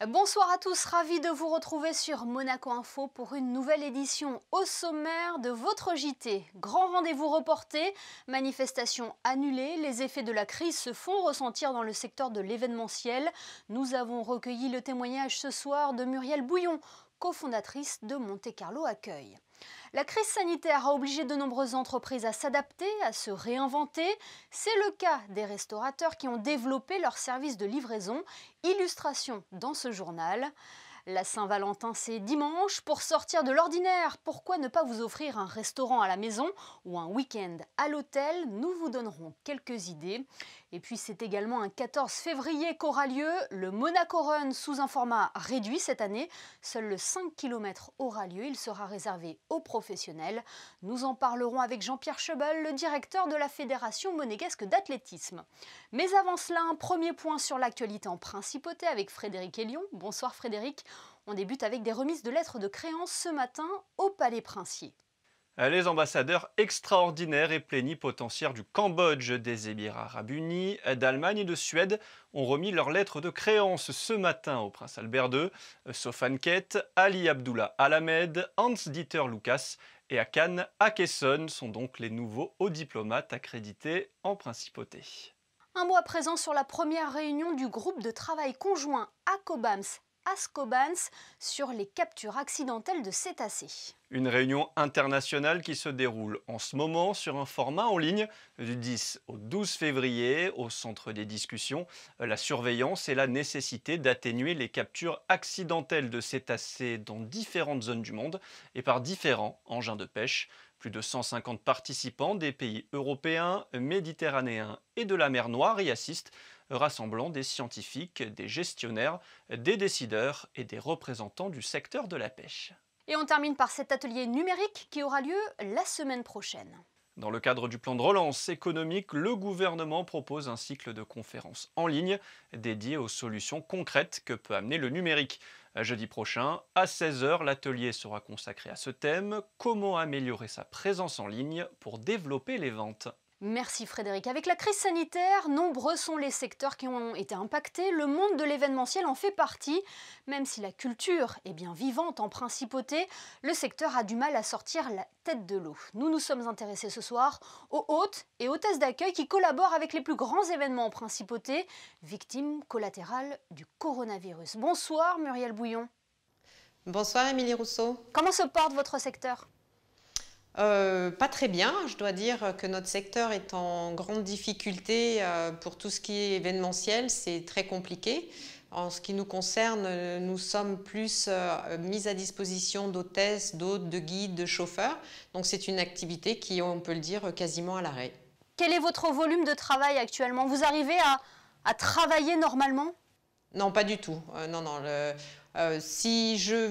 Bonsoir à tous, ravi de vous retrouver sur Monaco Info pour une nouvelle édition au sommaire de votre JT. Grand rendez-vous reporté, manifestations annulées, les effets de la crise se font ressentir dans le secteur de l'événementiel. Nous avons recueilli le témoignage ce soir de Muriel Bouillon, cofondatrice de Monte Carlo Accueil. La crise sanitaire a obligé de nombreuses entreprises à s'adapter, à se réinventer. C'est le cas des restaurateurs qui ont développé leur service de livraison. Illustration dans ce journal. La Saint-Valentin, c'est dimanche. Pour sortir de l'ordinaire, pourquoi ne pas vous offrir un restaurant à la maison ou un week-end à l'hôtel? Nous vous donnerons quelques idées. Et puis c'est également un 14 février qu'aura lieu le Monaco Run sous un format réduit cette année. Seul le 5 km aura lieu, il sera réservé aux professionnels. Nous en parlerons avec Jean-Pierre Chebel, le directeur de la Fédération monégasque d'athlétisme. Mais avant cela, un premier point sur l'actualité en principauté avec Frédéric Hélion. Bonsoir Frédéric. On débute avec des remises de lettres de créance ce matin au Palais Princier. Les ambassadeurs extraordinaires et plénipotentiaires du Cambodge, des Émirats Arabes Unis, d'Allemagne et de Suède ont remis leurs lettres de créance ce matin au prince Albert II. Sofan Khet, Ali Abdullah Al-Ahmed, Hans-Dieter Lucas et Hakan Akesson sont donc les nouveaux hauts diplomates accrédités en principauté. Un mot à présent sur la première réunion du groupe de travail conjoint ASCOBANS sur les captures accidentelles de cétacés. Une réunion internationale qui se déroule en ce moment sur un format en ligne du 10 au 12 février au centre des discussions. La surveillance et la nécessité d'atténuer les captures accidentelles de cétacés dans différentes zones du monde et par différents engins de pêche. Plus de 150 participants des pays européens, méditerranéens et de la mer Noire y assistent, rassemblant des scientifiques, des gestionnaires, des décideurs et des représentants du secteur de la pêche. Et on termine par cet atelier numérique qui aura lieu la semaine prochaine. Dans le cadre du plan de relance économique, le gouvernement propose un cycle de conférences en ligne dédié aux solutions concrètes que peut amener le numérique. Jeudi prochain, à 16 h, l'atelier sera consacré à ce thème, comment améliorer sa présence en ligne pour développer les ventes. Merci Frédéric. Avec la crise sanitaire, nombreux sont les secteurs qui ont été impactés. Le monde de l'événementiel en fait partie. Même si la culture est bien vivante en principauté, le secteur a du mal à sortir la tête de l'eau. Nous nous sommes intéressés ce soir aux hôtes et hôtesses d'accueil qui collaborent avec les plus grands événements en principauté, victimes collatérales du coronavirus. Bonsoir Muriel Bouillon. Bonsoir Émilie Rousseau. Comment se porte votre secteur ? Pas très bien, je dois dire que notre secteur est en grande difficulté pour tout ce qui est événementiel, c'est très compliqué. En ce qui nous concerne, nous sommes plus mis à disposition d'hôtesses, d'hôtes, de guides, de chauffeurs. Donc c'est une activité qui, on peut le dire, quasiment à l'arrêt. Quel est votre volume de travail actuellement? Vous arrivez à travailler normalement? Non, pas du tout. Si je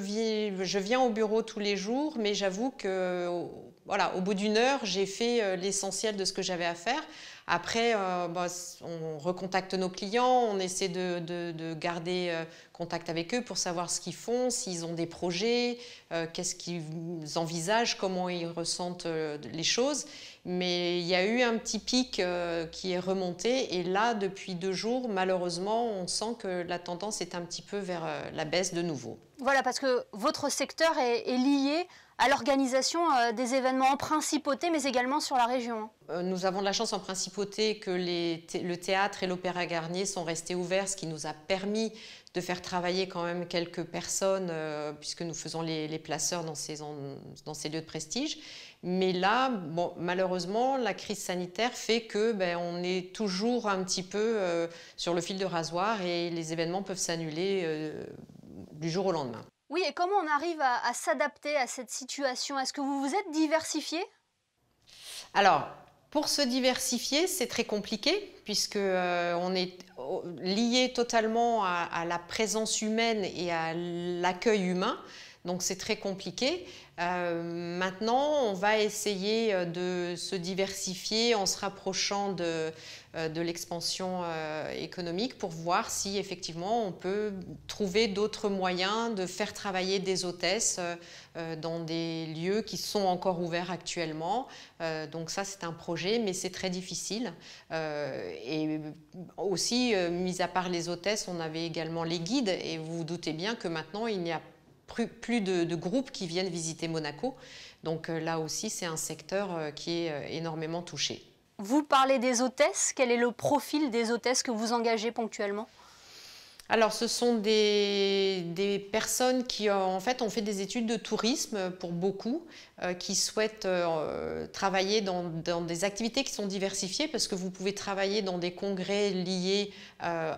viens au bureau tous les jours, mais j'avoue que voilà, au bout d'une heure, j'ai fait l'essentiel de ce que j'avais à faire. Après, on recontacte nos clients, on essaie de garder contact avec eux pour savoir ce qu'ils font, s'ils ont des projets, qu'est-ce qu'ils envisagent, comment ils ressentent les choses. Mais il y a eu un petit pic qui est remonté et là, depuis 2 jours, malheureusement, on sent que la tendance est un petit peu vers la baisse de nouveau. Voilà, parce que votre secteur est lié à l'organisation des événements en principauté, mais également sur la région. Nous avons de la chance en principauté que le théâtre et l'Opéra Garnier sont restés ouverts, ce qui nous a permis de faire travailler quand même quelques personnes, puisque nous faisons les placeurs dans ces lieux de prestige. Mais là, bon, malheureusement, la crise sanitaire fait que on est toujours un petit peu sur le fil de rasoir et les événements peuvent s'annuler du jour au lendemain. Oui, et comment on arrive à s'adapter à cette situation? Est-ce que vous vous êtes diversifié? Alors, pour se diversifier, c'est très compliqué puisque on est lié totalement à la présence humaine et à l'accueil humain. Donc c'est très compliqué. Maintenant, on va essayer de se diversifier en se rapprochant de l'expansion économique pour voir si effectivement on peut trouver d'autres moyens de faire travailler des hôtesses dans des lieux qui sont encore ouverts actuellement. Donc ça, c'est un projet, mais c'est très difficile. Et aussi, mis à part les hôtesses, on avait également les guides, et vous vous doutez bien que maintenant, il n'y a plus de groupes qui viennent visiter Monaco. Donc là aussi, c'est un secteur qui est énormément touché. Vous parlez des hôtesses. Quel est le profil des hôtesses que vous engagez ponctuellement ? Alors, ce sont des personnes qui, en fait, ont fait des études de tourisme pour beaucoup, qui souhaitent travailler dans des activités qui sont diversifiées, parce que vous pouvez travailler dans des congrès liés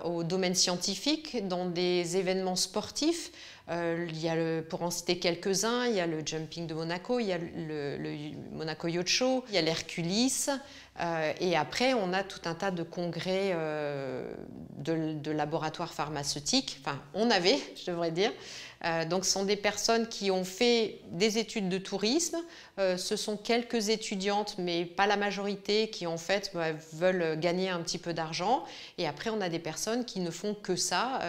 au domaine scientifique, dans des événements sportifs. Il y a pour en citer quelques-uns, il y a le jumping de Monaco, il y a le Monaco Yacht Show, il y a l'Herculis, et après on a tout un tas de congrès de laboratoires pharmaceutiques, enfin on avait, je devrais dire. Donc ce sont des personnes qui ont fait des études de tourisme, ce sont quelques étudiantes, mais pas la majorité, qui en fait veulent gagner un petit peu d'argent. Et après on a des personnes qui ne font que ça,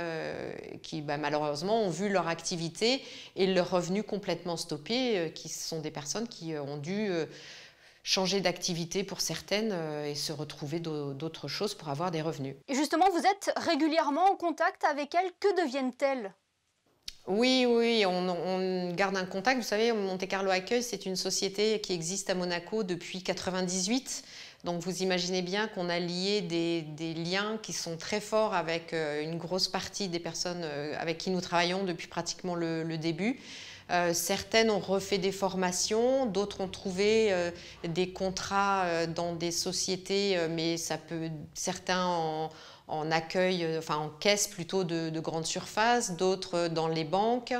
qui malheureusement ont vu leur activité et leurs revenus complètement stoppés, qui sont des personnes qui ont dû changer d'activité pour certaines et se retrouver d'autres choses pour avoir des revenus. Et justement, vous êtes régulièrement en contact avec elles. Que deviennent-elles ? Oui, on garde un contact. Vous savez, Monte Carlo Accueil, c'est une société qui existe à Monaco depuis 1998. Donc vous imaginez bien qu'on a lié des liens qui sont très forts avec une grosse partie des personnes avec qui nous travaillons depuis pratiquement le début. Certaines ont refait des formations, d'autres ont trouvé des contrats dans des sociétés, mais certains en accueil, enfin en caisse plutôt de grande surface, d'autres dans les banques.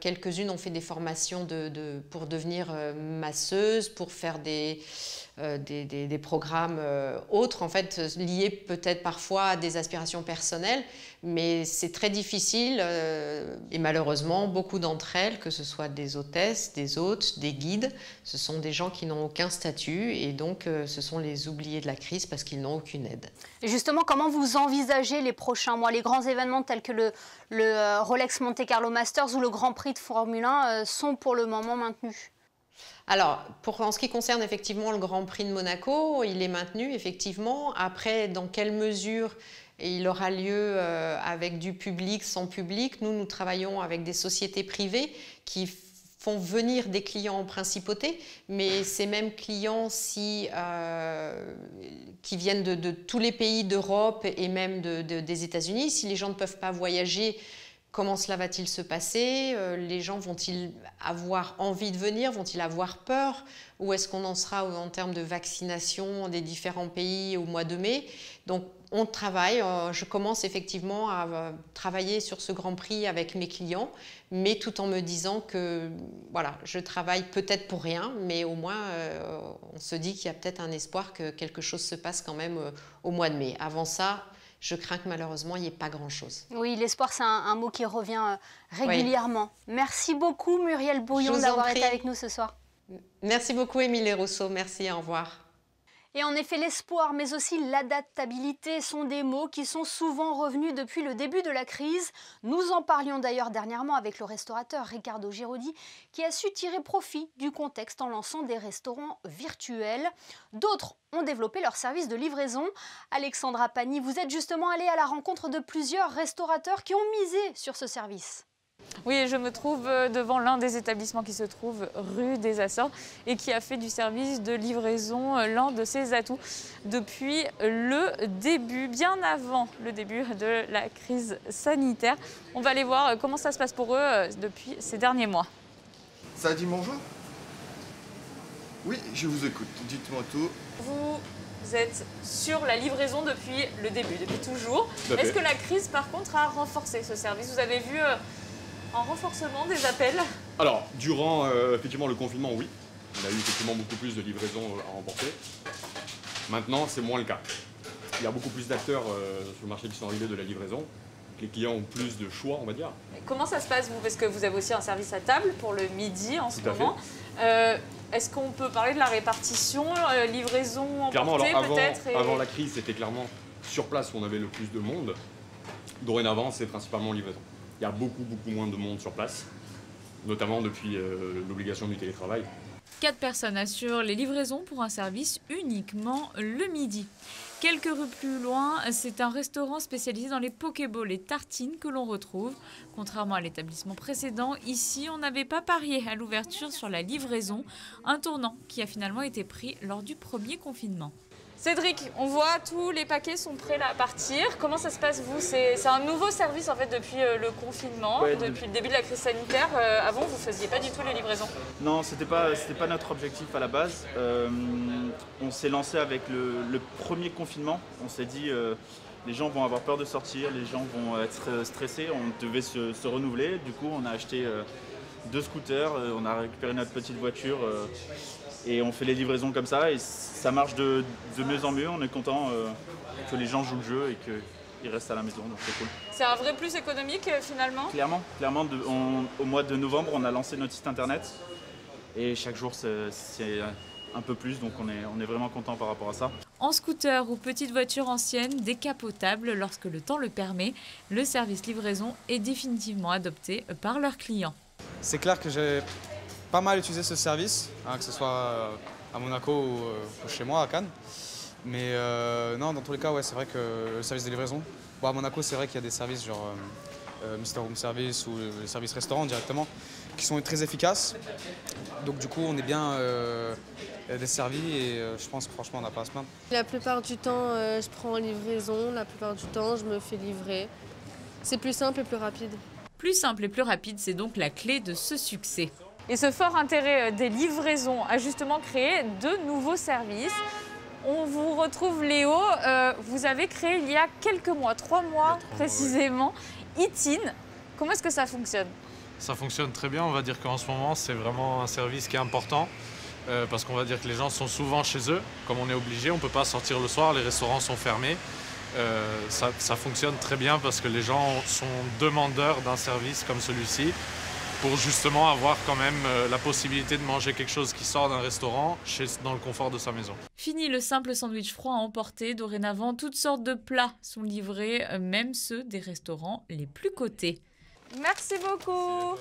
Quelques-unes ont fait des formations pour devenir masseuses, pour faire des programmes autres, en fait, liés peut-être parfois à des aspirations personnelles, mais c'est très difficile et malheureusement, beaucoup d'entre elles, que ce soit des hôtesses, des hôtes, des guides, ce sont des gens qui n'ont aucun statut et donc ce sont les oubliés de la crise parce qu'ils n'ont aucune aide. Et justement, comment vous envisagez les prochains mois ? Les grands événements tels que le Rolex Monte Carlo Masters ou le Grand Prix de Formule 1 sont pour le moment maintenus ? Alors, en ce qui concerne effectivement le Grand Prix de Monaco, il est maintenu effectivement. Après, dans quelle mesure il aura lieu avec du public, sans public, nous travaillons avec des sociétés privées qui font venir des clients en principauté, mais ces mêmes clients qui viennent de tous les pays d'Europe et même des États-Unis, si les gens ne peuvent pas voyager, comment cela va-t-il se passer? Les gens vont-ils avoir envie de venir? Vont-ils avoir peur? Où est-ce qu'on en sera en termes de vaccination des différents pays au mois de mai? Donc on travaille, je commence effectivement à travailler sur ce Grand Prix avec mes clients, mais tout en me disant que voilà, je travaille peut-être pour rien, mais au moins on se dit qu'il y a peut-être un espoir que quelque chose se passe quand même au mois de mai. Avant ça, je crains que malheureusement, il n'y ait pas grand-chose. Oui, l'espoir, c'est un mot qui revient régulièrement. Oui. Merci beaucoup, Muriel Bouillon, d'avoir été avec nous ce soir. Merci beaucoup, Émilie Rousseau. Merci, au revoir. Et en effet, l'espoir, mais aussi l'adaptabilité sont des mots qui sont souvent revenus depuis le début de la crise. Nous en parlions d'ailleurs dernièrement avec le restaurateur Riccardo Girodi, qui a su tirer profit du contexte en lançant des restaurants virtuels. D'autres ont développé leur service de livraison. Alexandra Pani, vous êtes justement allée à la rencontre de plusieurs restaurateurs qui ont misé sur ce service. Oui, je me trouve devant l'un des établissements qui se trouve rue des Açores et qui a fait du service de livraison l'un de ses atouts depuis le début, bien avant le début de la crise sanitaire. On va aller voir comment ça se passe pour eux depuis ces derniers mois. Ça a dit bonjour? Oui, je vous écoute. Dites-moi tout. Vous êtes sur la livraison depuis le début, depuis toujours. Est-ce que la crise, par contre, a renforcé ce service? Vous avez vu un renforcement des appels? Alors, durant effectivement le confinement, oui. On a eu effectivement beaucoup plus de livraisons à remporter. Maintenant, c'est moins le cas. Il y a beaucoup plus d'acteurs sur le marché qui sont arrivés de la livraison. les clients ont plus de choix, on va dire. Comment ça se passe, vous? Parce que vous avez aussi un service à table pour le midi en ce Tout à moment. Est-ce qu'on peut parler de la répartition, livraison Clairement, emportée alors peut-être avant la crise, c'était clairement sur place où on avait le plus de monde. Dorénavant, c'est principalement livraison. Il y a beaucoup moins de monde sur place, notamment depuis l'obligation du télétravail. 4 personnes assurent les livraisons pour un service uniquement le midi. Quelques rues plus loin, c'est un restaurant spécialisé dans les pokéballs et tartines que l'on retrouve. Contrairement à l'établissement précédent, ici on n'avait pas parié à l'ouverture sur la livraison, un tournant qui a finalement été pris lors du premier confinement. Cédric, on voit tous les paquets sont prêts à partir. Comment ça se passe vous? C'est un nouveau service en fait depuis le confinement, depuis le début de la crise sanitaire. Avant, vous ne faisiez pas du tout les livraisons? Non, c'était pas notre objectif à la base. On s'est lancé avec le premier confinement. On s'est dit les gens vont avoir peur de sortir, les gens vont être stressés. On devait se renouveler. Du coup, on a acheté 2 scooters, on a récupéré notre petite voiture. Et on fait les livraisons comme ça et ça marche de mieux en mieux. On est content que les gens jouent le jeu et qu'ils restent à la maison, donc c'est cool. C'est un vrai plus économique finalement? Clairement, au mois de novembre, on a lancé notre site internet et chaque jour c'est un peu plus, donc on est vraiment content par rapport à ça. En scooter ou petite voiture ancienne, décapotable lorsque le temps le permet, le service livraison est définitivement adopté par leurs clients. C'est clair que j'ai pas mal utilisé ce service, que ce soit à Monaco ou chez moi à Cannes. Mais non, dans tous les cas, ouais, c'est vrai que le service de livraison, à Monaco, c'est vrai qu'il y a des services genre Mr Room Service ou les services restaurants directement qui sont très efficaces. Donc du coup, on est bien desservi et je pense que franchement, on n'a pas à se plaindre. La plupart du temps, je prends en livraison. La plupart du temps, je me fais livrer. C'est plus simple et plus rapide. Plus simple et plus rapide, c'est donc la clé de ce succès. Et ce fort intérêt des livraisons a justement créé de nouveaux services. On vous retrouve Léo, vous avez créé il y a quelques mois, 3 mois précisément, Eatin. Comment est-ce que ça fonctionne? Ça fonctionne très bien, on va dire qu'en ce moment c'est vraiment un service qui est important parce qu'on va dire que les gens sont souvent chez eux, comme on est obligé, on ne peut pas sortir le soir, les restaurants sont fermés. Ça fonctionne très bien parce que les gens sont demandeurs d'un service comme celui-ci pour justement avoir quand même la possibilité de manger quelque chose qui sort d'un restaurant dans le confort de sa maison. Fini le simple sandwich froid à emporter, dorénavant toutes sortes de plats sont livrés, même ceux des restaurants les plus cotés. Merci beaucoup.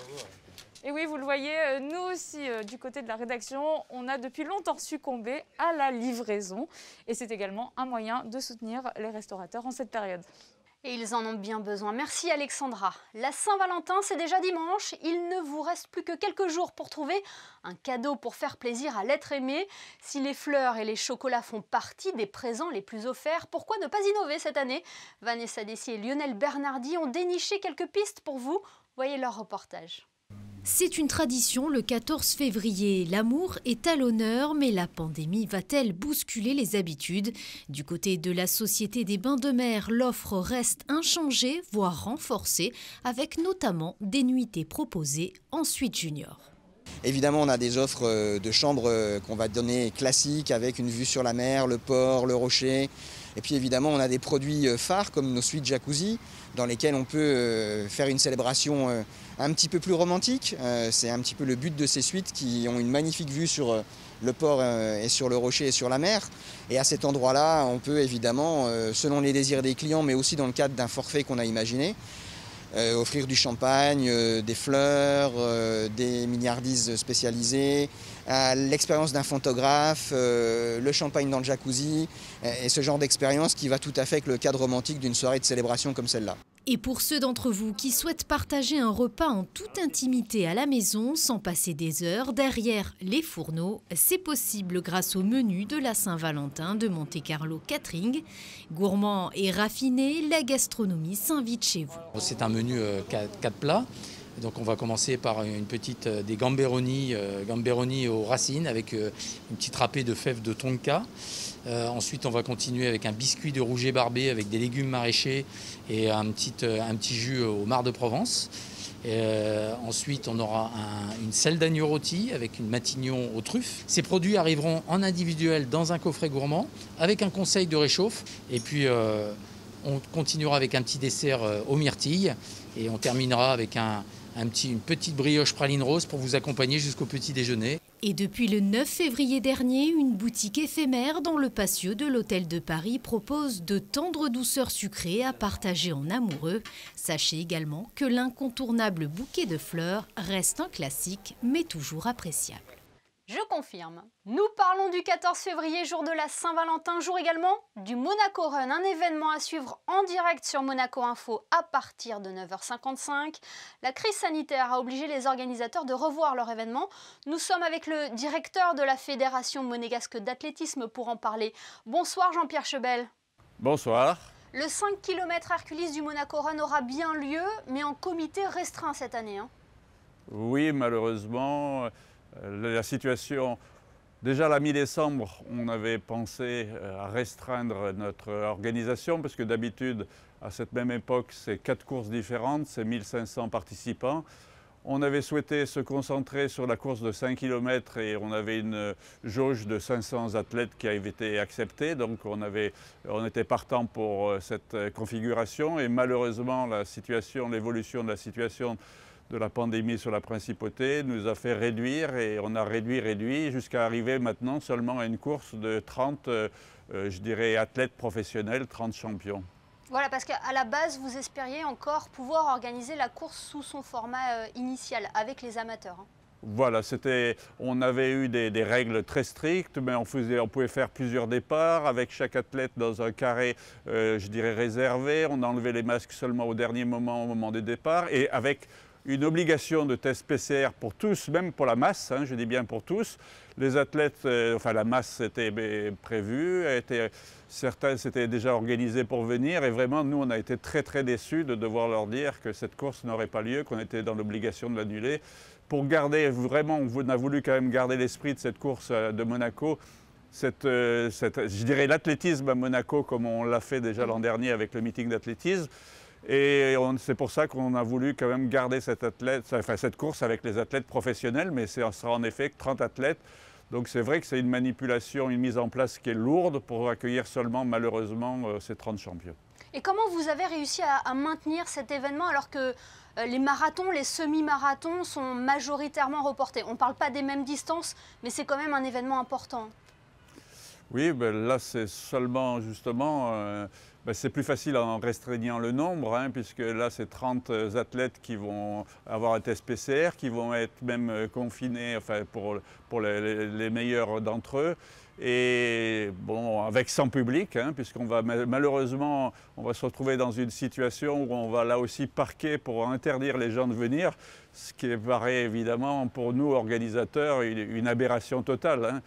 Et oui, vous le voyez, nous aussi, du côté de la rédaction, on a depuis longtemps succombé à la livraison. Et c'est également un moyen de soutenir les restaurateurs en cette période. Et ils en ont bien besoin. Merci Alexandra. La Saint-Valentin, c'est déjà dimanche. Il ne vous reste plus que quelques jours pour trouver un cadeau pour faire plaisir à l'être aimé. Si les fleurs et les chocolats font partie des présents les plus offerts, pourquoi ne pas innover cette année? Vanessa Dessier et Lionel Bernardi ont déniché quelques pistes pour vous. Voyez leur reportage. C'est une tradition le 14 février. L'amour est à l'honneur, mais la pandémie va-t-elle bousculer les habitudes? Du côté de la Société des Bains de Mer, l'offre reste inchangée, voire renforcée, avec notamment des nuitées proposées en suite junior. Évidemment, on a des offres de chambres qu'on va donner classiques avec une vue sur la mer, le port, le rocher. Et puis évidemment, on a des produits phares comme nos suites jacuzzi dans lesquels on peut faire une célébration un petit peu plus romantique. C'est un petit peu le but de ces suites qui ont une magnifique vue sur le port et sur le rocher et sur la mer. Et à cet endroit-là, on peut évidemment, selon les désirs des clients, mais aussi dans le cadre d'un forfait qu'on a imaginé, offrir du champagne, des fleurs, des milliardises spécialisées, l'expérience d'un photographe, le champagne dans le jacuzzi et ce genre d'expérience qui va tout à fait avec le cadre romantique d'une soirée de célébration comme celle-là. Et pour ceux d'entre vous qui souhaitent partager un repas en toute intimité à la maison sans passer des heures derrière les fourneaux, c'est possible grâce au menu de la Saint-Valentin de Monte Carlo Catering. Gourmand et raffiné, la gastronomie s'invite chez vous. C'est un menu 4 plats. Donc on va commencer par une petite des gamberoni aux racines avec une petite râpée de fèves de tonka. Ensuite on va continuer avec un biscuit de rouget barbé avec des légumes maraîchers et un petit jus au marc de Provence. Ensuite on aura une selle d'agneau rôti avec une matignon aux truffes. Ces produits arriveront en individuel dans un coffret gourmand avec un conseil de réchauffe. Et puis On continuera avec un petit dessert aux myrtilles et on terminera avec une petite brioche praline rose pour vous accompagner jusqu'au petit déjeuner. Et depuis le 9 février dernier, une boutique éphémère dans le patio de l'Hôtel de Paris propose de tendres douceurs sucrées à partager en amoureux. Sachez également que l'incontournable bouquet de fleurs reste un classique, mais toujours appréciable. Je confirme. Nous parlons du 14 février, jour de la Saint-Valentin, jour également du Monaco Run, un événement à suivre en direct sur Monaco Info à partir de 9h55. La crise sanitaire a obligé les organisateurs de revoir leur événement. Nous sommes avec le directeur de la Fédération monégasque d'athlétisme pour en parler. Bonsoir Jean-Pierre Chebel. Bonsoir. Le 5 km Hercules du Monaco Run aura bien lieu, mais en comité restreint cette année. Oui, malheureusement. La situation, déjà la mi-décembre, on avait pensé à restreindre notre organisation parce que d'habitude, à cette même époque, c'est 4 courses différentes, c'est 1500 participants. On avait souhaité se concentrer sur la course de 5 km et on avait une jauge de 500 athlètes qui avait été acceptée. Donc on était partant pour cette configuration et malheureusement l'évolution de la situation de la pandémie sur la principauté nous a fait réduire et on a réduit jusqu'à arriver maintenant seulement à une course de 30, je dirais, athlètes professionnels, 30 champions. Voilà, parce qu'à la base, vous espériez encore pouvoir organiser la course sous son format initial, avec les amateurs. Voilà, on avait eu des règles très strictes, mais on pouvait faire plusieurs départs avec chaque athlète dans un carré, je dirais, réservé. On enlevait les masques seulement au dernier moment, au moment des départs, et avec une obligation de test PCR pour tous, même pour la masse, je dis bien pour tous. Les athlètes, la masse était prévue, certains s'étaient déjà organisés pour venir et vraiment nous on a été très déçus de devoir leur dire que cette course n'aurait pas lieu, qu'on était dans l'obligation de l'annuler. Pour garder, vraiment, on a voulu quand même garder l'esprit de cette course de Monaco, je dirais l'athlétisme à Monaco comme on l'a fait déjà l'an dernier avec le meeting d'athlétisme. Et c'est pour ça qu'on a voulu quand même garder cette course avec les athlètes professionnels, mais ce sera en effet que 30 athlètes. Donc c'est vrai que c'est une manipulation, une mise en place qui est lourde pour accueillir seulement malheureusement ces 30 champions. Et comment vous avez réussi à maintenir cet événement alors que les marathons, les semi-marathons sont majoritairement reportés? On ne parle pas des mêmes distances, mais c'est quand même un événement important. Oui, là c'est seulement justement... c'est plus facile en restreignant le nombre, puisque là, c'est 30 athlètes qui vont avoir un test PCR, qui vont être même confinés pour les meilleurs d'entre eux. Et bon, avec sans public, puisqu'on va malheureusement, on va se retrouver dans une situation où on va là aussi parquer pour interdire les gens de venir, ce qui paraît évidemment pour nous organisateurs une aberration totale.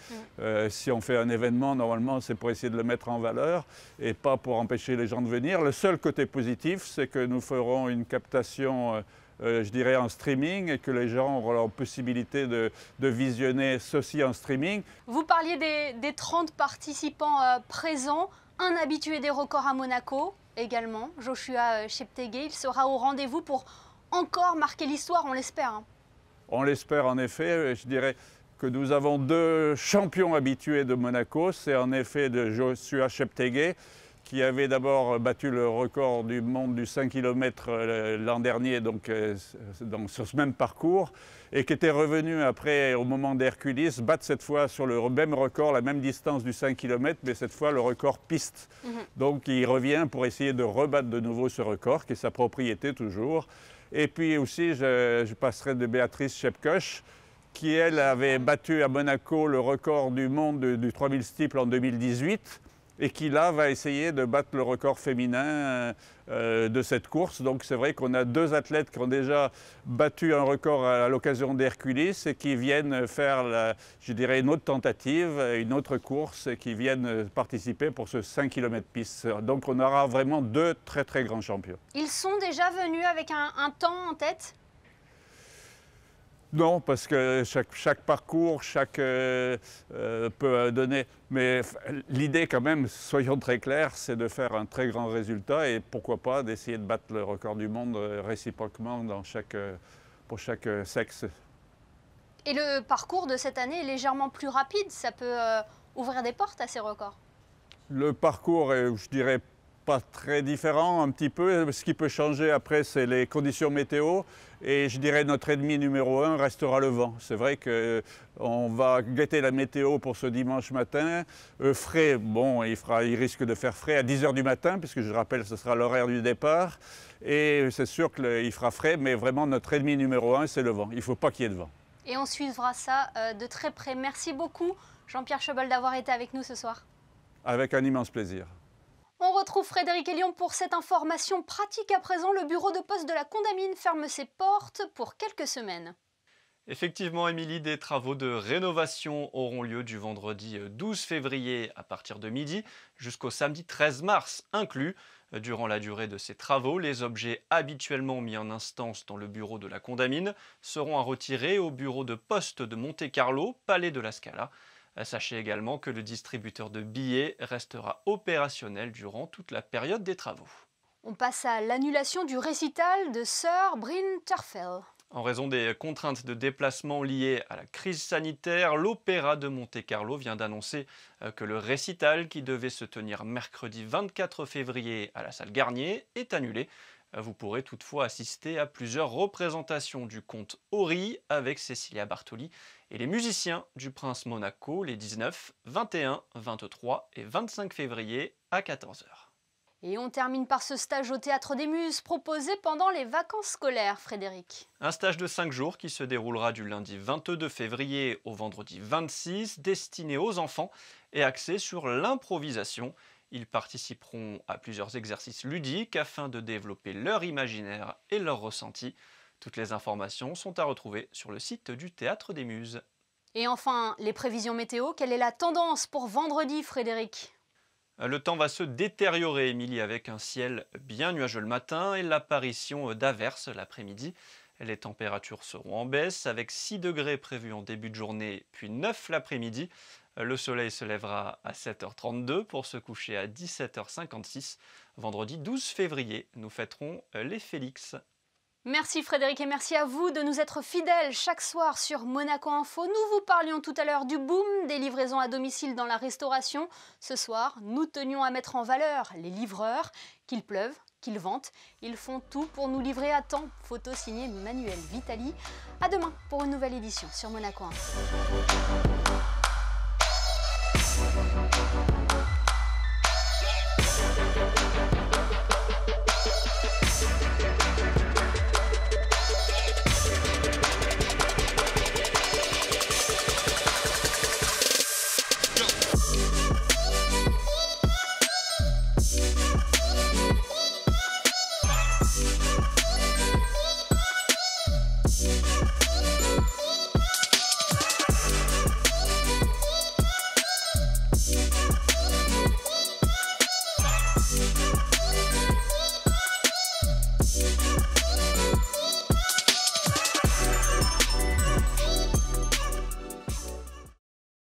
Si on fait un événement, normalement c'est pour essayer de le mettre en valeur et pas pour empêcher les gens de venir. Le seul côté positif, c'est que nous ferons une captation je dirais en streaming et que les gens auront la possibilité de visionner ceci en streaming. Vous parliez des 30 participants présents, un habitué des records à Monaco également, Joshua Cheptegei. Il sera au rendez-vous pour encore marquer l'histoire, on l'espère. On l'espère en effet, je dirais que nous avons 2 champions habitués de Monaco, c'est en effet de Joshua Cheptegei, qui avait d'abord battu le record du monde du 5 km l'an dernier, donc sur ce même parcours, et qui était revenu après, au moment d'Hercules, battre cette fois sur le même record, la même distance du 5 km, mais cette fois le record piste. Donc il revient pour essayer de rebattre de nouveau ce record, qui est sa propriété toujours. Et puis aussi, je passerai de Béatrice Chepkoch, qui elle avait battu à Monaco le record du monde du 3000 steeple en 2018, et qui là va essayer de battre le record féminin de cette course. Donc c'est vrai qu'on a 2 athlètes qui ont déjà battu un record à l'occasion d'Hercules et qui viennent faire, je dirais, une autre tentative, une autre course, et qui viennent participer pour ce 5 km piste. Donc on aura vraiment 2 très grands champions. Ils sont déjà venus avec un temps en tête ? Non, parce que chaque parcours, peut donner. Mais l'idée quand même, soyons très clairs, c'est de faire un très grand résultat et pourquoi pas d'essayer de battre le record du monde réciproquement pour chaque sexe. Et le parcours de cette année est légèrement plus rapide, ça peut ouvrir des portes à ces records? Le parcours est, je dirais, pas très différent, un petit peu. Ce qui peut changer après, c'est les conditions météo. Et je dirais notre ennemi numéro 1 restera le vent. C'est vrai qu'on va guetter la météo pour ce dimanche matin. Frais, bon, il risque de faire frais à 10 h du matin, puisque je rappelle, ce sera l'horaire du départ. Et c'est sûr qu'il fera frais, mais vraiment notre ennemi numéro 1, c'est le vent. Il ne faut pas qu'il y ait de vent. Et on suivra ça de très près. Merci beaucoup, Jean-Pierre Chebol, d'avoir été avec nous ce soir. Avec un immense plaisir. On retrouve Frédéric Elion pour cette information pratique à présent. Le bureau de poste de la Condamine ferme ses portes pour quelques semaines. Effectivement, Émilie, des travaux de rénovation auront lieu du vendredi 12 février à partir de midi jusqu'au samedi 13 mars inclus. Durant la durée de ces travaux, les objets habituellement mis en instance dans le bureau de la Condamine seront à retirer au bureau de poste de Monte-Carlo, Palais de la Scala. Sachez également que le distributeur de billets restera opérationnel durant toute la période des travaux. On passe à l'annulation du récital de Sir Bryn Terfel. En raison des contraintes de déplacement liées à la crise sanitaire, l'Opéra de Monte-Carlo vient d'annoncer que le récital qui devait se tenir mercredi 24 février à la salle Garnier est annulé. Vous pourrez toutefois assister à plusieurs représentations du conte Ori avec Cecilia Bartoli et les musiciens du Prince Monaco les 19, 21, 23 et 25 février à 14 h. Et on termine par ce stage au Théâtre des Muses proposé pendant les vacances scolaires, Frédéric. Un stage de 5 jours qui se déroulera du lundi 22 février au vendredi 26, destiné aux enfants et axé sur l'improvisation. Ils participeront à plusieurs exercices ludiques afin de développer leur imaginaire et leur ressenti. Toutes les informations sont à retrouver sur le site du Théâtre des Muses. Et enfin, les prévisions météo, quelle est la tendance pour vendredi, Frédéric ? Le temps va se détériorer, Émilie, avec un ciel bien nuageux le matin et l'apparition d'averses l'après-midi. Les températures seront en baisse, avec 6 degrés prévus en début de journée, puis 9 l'après-midi. Le soleil se lèvera à 7 h 32 pour se coucher à 17 h 56. Vendredi 12 février, nous fêterons les Félix. Merci Frédéric et merci à vous de nous être fidèles chaque soir sur Monaco Info. Nous vous parlions tout à l'heure du boom des livraisons à domicile dans la restauration. Ce soir, nous tenions à mettre en valeur les livreurs. Qu'il pleuve, qu'ils ventent, ils font tout pour nous livrer à temps. Photo signée Manuel Vitali. À demain pour une nouvelle édition sur Monaco Info.